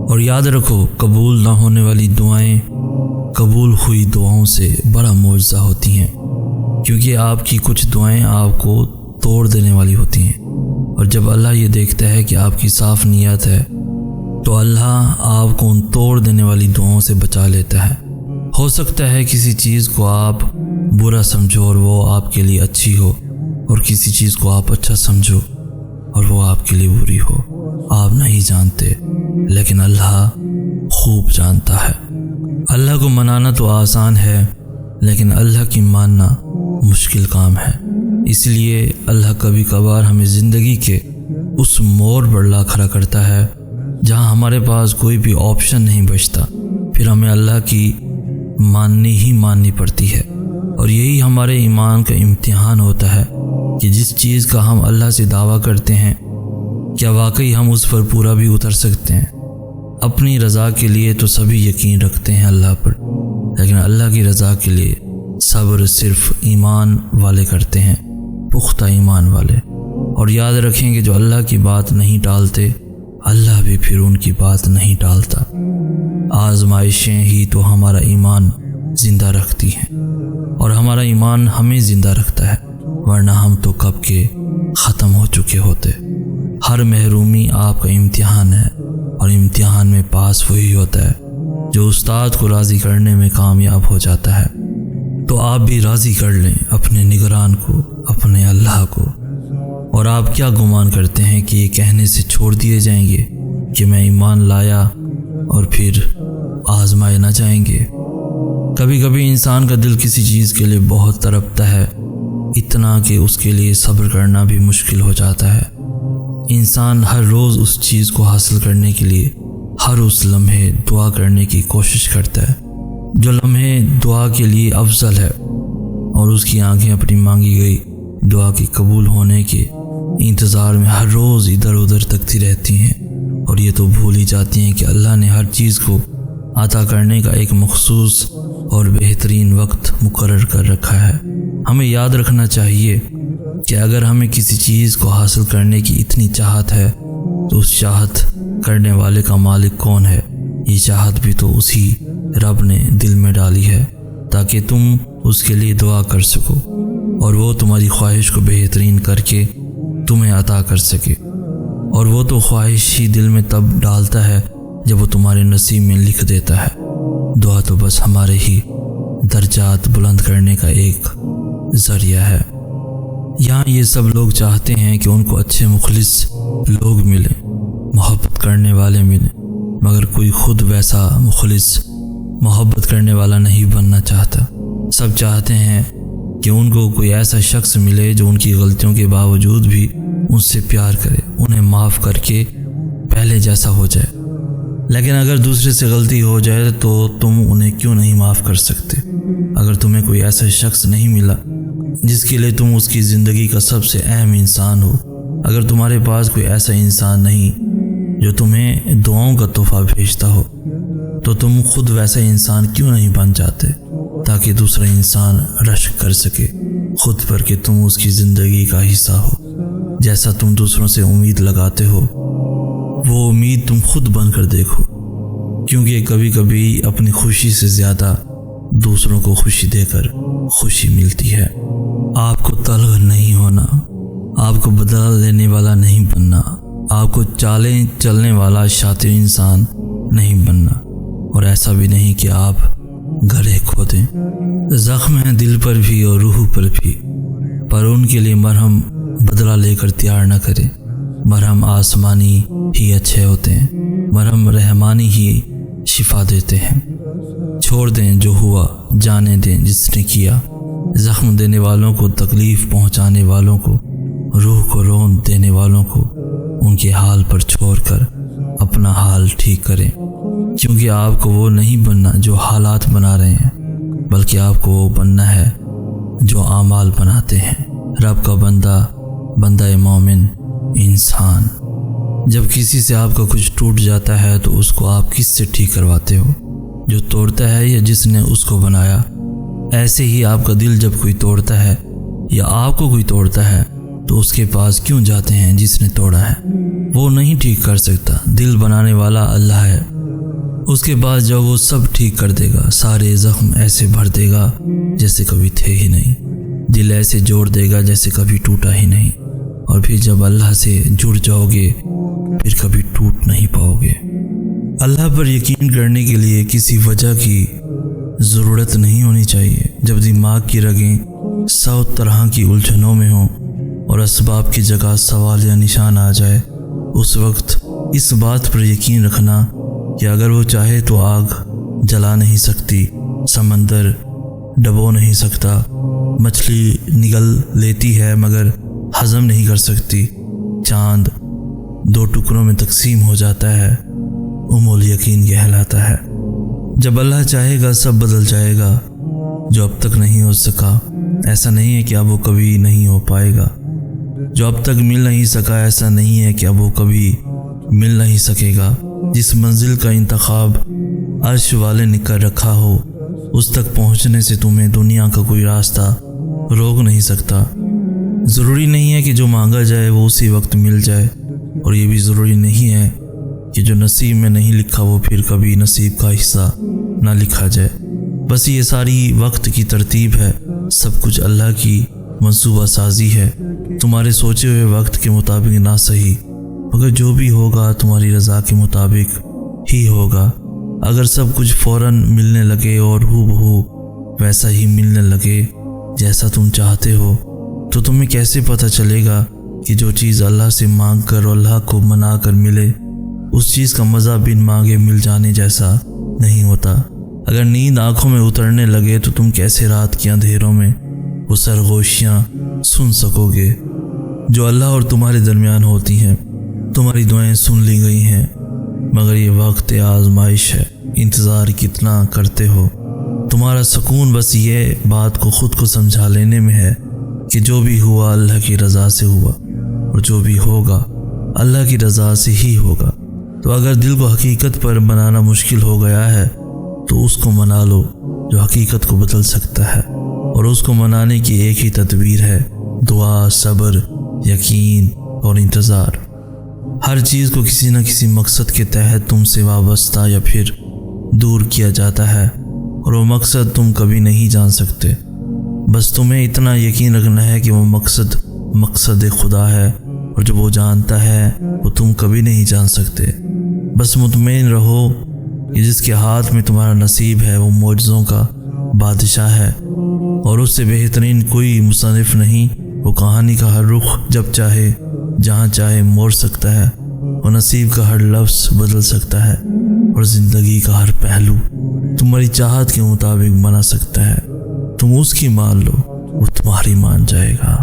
اور یاد رکھو، قبول نہ ہونے والی دعائیں قبول ہوئی دعاؤں سے بڑا معجزہ ہوتی ہیں، کیونکہ آپ کی کچھ دعائیں آپ کو توڑ دینے والی ہوتی ہیں، اور جب اللہ یہ دیکھتا ہے کہ آپ کی صاف نیت ہے تو اللہ آپ کو ان توڑ دینے والی دعاؤں سے بچا لیتا ہے۔ ہو سکتا ہے کسی چیز کو آپ برا سمجھو اور وہ آپ کے لیے اچھی ہو، اور کسی چیز کو آپ اچھا سمجھو اور وہ آپ کے لیے بری ہو۔ آپ نہیں جانتے، لیکن اللہ خوب جانتا ہے۔ اللہ کو منانا تو آسان ہے، لیکن اللہ کی ماننا مشکل کام ہے۔ اس لیے اللہ کبھی کبھار ہمیں زندگی کے اس موڑ پر لا کھڑا کرتا ہے جہاں ہمارے پاس کوئی بھی آپشن نہیں بچتا، پھر ہمیں اللہ کی ماننی پڑتی ہے۔ اور یہی ہمارے ایمان کا امتحان ہوتا ہے کہ جس چیز کا ہم اللہ سے دعویٰ کرتے ہیں، کیا واقعی ہم اس پر پورا بھی اتر سکتے ہیں؟ اپنی رضا کے لیے تو سبھی یقین رکھتے ہیں اللہ پر، لیکن اللہ کی رضا کے لیے صبر صرف ایمان والے کرتے ہیں، پختہ ایمان والے۔ اور یاد رکھیں کہ جو اللہ کی بات نہیں ٹالتے، اللہ بھی پھر ان کی بات نہیں ٹالتا۔ آزمائشیں ہی تو ہمارا ایمان زندہ رکھتی ہیں، اور ہمارا ایمان ہمیں زندہ رکھتا ہے، ورنہ ہم تو کب کے ختم ہو چکے ہوتے۔ ہر محرومی آپ کا امتحان ہے، اور امتحان میں پاس وہی ہوتا ہے جو استاد کو راضی کرنے میں کامیاب ہو جاتا ہے۔ تو آپ بھی راضی کر لیں اپنے نگران کو، اپنے اللہ کو۔ اور آپ کیا گمان کرتے ہیں کہ یہ کہنے سے چھوڑ دیے جائیں گے کہ میں ایمان لایا اور پھر آزمائے نہ جائیں گے؟ کبھی کبھی انسان کا دل کسی چیز کے لیے بہت تڑپتا ہے، اتنا کہ اس کے لیے صبر کرنا بھی مشکل ہو جاتا ہے۔ انسان ہر روز اس چیز کو حاصل کرنے کے لیے ہر اس لمحے دعا کرنے کی کوشش کرتا ہے جو لمحے دعا کے لیے افضل ہے، اور اس کی آنکھیں اپنی مانگی گئی دعا کی قبول ہونے کے انتظار میں ہر روز ادھر ادھر تکتی رہتی ہیں، اور یہ تو بھول ہی جاتی ہیں کہ اللہ نے ہر چیز کو عطا کرنے کا ایک مخصوص اور بہترین وقت مقرر کر رکھا ہے۔ ہمیں یاد رکھنا چاہیے کہ اگر ہمیں کسی چیز کو حاصل کرنے کی اتنی چاہت ہے تو اس چاہت کرنے والے کا مالک کون ہے؟ یہ چاہت بھی تو اسی رب نے دل میں ڈالی ہے تاکہ تم اس کے لیے دعا کر سکو، اور وہ تمہاری خواہش کو بہترین کر کے تمہیں عطا کر سکے۔ اور وہ تو خواہش ہی دل میں تب ڈالتا ہے جب وہ تمہارے نصیب میں لکھ دیتا ہے۔ دعا تو بس ہمارے ہی درجات بلند کرنے کا ایک ذریعہ ہے۔ یہاں یہ سب لوگ چاہتے ہیں کہ ان کو اچھے مخلص لوگ ملیں، محبت کرنے والے ملیں، مگر کوئی خود ویسا مخلص محبت کرنے والا نہیں بننا چاہتا۔ سب چاہتے ہیں کہ ان کو کوئی ایسا شخص ملے جو ان کی غلطیوں کے باوجود بھی ان سے پیار کرے، انہیں معاف کر کے پہلے جیسا ہو جائے۔ لیکن اگر دوسرے سے غلطی ہو جائے تو تم انہیں کیوں نہیں معاف کر سکتے؟ اگر تمہیں کوئی ایسا شخص نہیں ملا جس کے لیے تم اس کی زندگی کا سب سے اہم انسان ہو، اگر تمہارے پاس کوئی ایسا انسان نہیں جو تمہیں دعاؤں کا تحفہ بھیجتا ہو، تو تم خود ویسا انسان کیوں نہیں بن جاتے تاکہ دوسرا انسان رشک کر سکے خود پر کہ تم اس کی زندگی کا حصہ ہو۔ جیسا تم دوسروں سے امید لگاتے ہو، وہ امید تم خود بن کر دیکھو، کیونکہ کبھی کبھی اپنی خوشی سے زیادہ دوسروں کو خوشی دے کر خوشی ملتی ہے۔ آپ کو تلخ نہیں ہونا، آپ کو بدلہ لینے والا نہیں بننا، آپ کو چالیں چلنے والا شاطر انسان نہیں بننا، اور ایسا بھی نہیں کہ آپ گڑھے کھودیں۔ زخم ہیں دل پر بھی اور روح پر بھی، پر ان کے لیے مرہم بدلہ لے کر تیار نہ کریں۔ مرہم آسمانی ہی اچھے ہوتے ہیں، مرہم رحمانی ہی شفا دیتے ہیں۔ چھوڑ دیں جو ہوا، جانے دیں جس نے کیا۔ زخم دینے والوں کو، تکلیف پہنچانے والوں کو، روح کو رون دینے والوں کو ان کے حال پر چھوڑ کر اپنا حال ٹھیک کریں، کیونکہ آپ کو وہ نہیں بننا جو حالات بنا رہے ہیں، بلکہ آپ کو وہ بننا ہے جو اعمال بناتے ہیں۔ رب کا بندہ مومن انسان۔ جب کسی سے آپ کا کچھ ٹوٹ جاتا ہے تو اس کو آپ کس سے ٹھیک کرواتے ہو؟ جو توڑتا ہے یا جس نے اس کو بنایا؟ ایسے ہی آپ کا دل جب کوئی توڑتا ہے یا آپ کو کوئی توڑتا ہے تو اس کے پاس کیوں جاتے ہیں جس نے توڑا ہے؟ وہ نہیں ٹھیک کر سکتا، دل بنانے والا اللہ ہے۔ اس کے بعد جب وہ سب ٹھیک کر دے گا، سارے زخم ایسے بھر دے گا جیسے کبھی تھے ہی نہیں، دل ایسے جوڑ دے گا جیسے کبھی ٹوٹا ہی نہیں، اور پھر جب اللہ سے جڑ جاؤ گے پھر کبھی ٹوٹ نہیں پاؤ گے۔ اللہ پر یقین کرنے کے لیے کسی وجہ کی ضرورت نہیں ہونی چاہیے۔ جب دماغ کی رگیں 100 طرح کی الجھنوں میں ہوں اور اسباب کی جگہ سوال یا نشان آ جائے، اس وقت اس بات پر یقین رکھنا کہ اگر وہ چاہے تو آگ جلا نہیں سکتی، سمندر ڈبو نہیں سکتا، مچھلی نگل لیتی ہے مگر ہضم نہیں کر سکتی، چاند 2 ٹکڑوں میں تقسیم ہو جاتا ہے، الیقین کہلاتا ہے۔ جب اللہ چاہے گا سب بدل جائے گا، جو اب تک نہیں ہو سکا ایسا نہیں ہے کہ اب وہ کبھی نہیں ہو پائے گا، جو اب تک مل نہیں سکا ایسا نہیں ہے کہ اب وہ کبھی مل نہیں سکے گا۔ جس منزل کا انتخاب عرش والے نے کر رکھا ہو، اس تک پہنچنے سے تمہیں دنیا کا کوئی راستہ روک نہیں سکتا۔ ضروری نہیں ہے کہ جو مانگا جائے وہ اسی وقت مل جائے، اور یہ بھی ضروری نہیں ہے کہ جو نصیب میں نہیں لکھا وہ پھر کبھی نصیب کا حصہ نہ لکھا جائے۔ بس یہ ساری وقت کی ترتیب ہے، سب کچھ اللہ کی منصوبہ سازی ہے، تمہارے سوچے ہوئے وقت کے مطابق نہ صحیح، مگر جو بھی ہوگا تمہاری رضا کے مطابق ہی ہوگا۔ اگر سب کچھ فوراً ملنے لگے اور ہو بہو ویسا ہی ملنے لگے جیسا تم چاہتے ہو، تو تمہیں کیسے پتہ چلے گا کہ جو چیز اللہ سے مانگ کر اور اللہ کو منا کر ملے، اس چیز کا مزہ بن مانگے مل جانے جیسا نہیں ہوتا۔ اگر نیند آنکھوں میں اترنے لگے تو تم کیسے رات کے اندھیروں میں وہ سرگوشیاں سن سکو گے جو اللہ اور تمہارے درمیان ہوتی ہیں؟ تمہاری دعائیں سن لی گئی ہیں، مگر یہ وقت آزمائش ہے، انتظار کتنا کرتے ہو؟ تمہارا سکون بس یہ بات کو خود کو سمجھا لینے میں ہے کہ جو بھی ہوا اللہ کی رضا سے ہوا، اور جو بھی ہوگا اللہ کی رضا سے ہی ہوگا۔ تو اگر دل کو حقیقت پر منانا مشکل ہو گیا ہے تو اس کو منا لو جو حقیقت کو بدل سکتا ہے، اور اس کو منانے کی ایک ہی تدبیر ہے، دعا، صبر، یقین اور انتظار۔ ہر چیز کو کسی نہ کسی مقصد کے تحت تم سے وابستہ یا پھر دور کیا جاتا ہے، اور وہ مقصد تم کبھی نہیں جان سکتے۔ بس تمہیں اتنا یقین رکھنا ہے کہ وہ مقصد خدا ہے، اور جب وہ جانتا ہے وہ تم کبھی نہیں جان سکتے۔ بس مطمئن رہو کہ جس کے ہاتھ میں تمہارا نصیب ہے وہ معجزوں کا بادشاہ ہے، اور اس سے بہترین کوئی مصنف نہیں۔ وہ کہانی کا ہر رخ جب چاہے جہاں چاہے موڑ سکتا ہے، اور نصیب کا ہر لفظ بدل سکتا ہے، اور زندگی کا ہر پہلو تمہاری چاہت کے مطابق بنا سکتا ہے۔ تم اس کی مان لو، وہ تمہاری مان جائے گا۔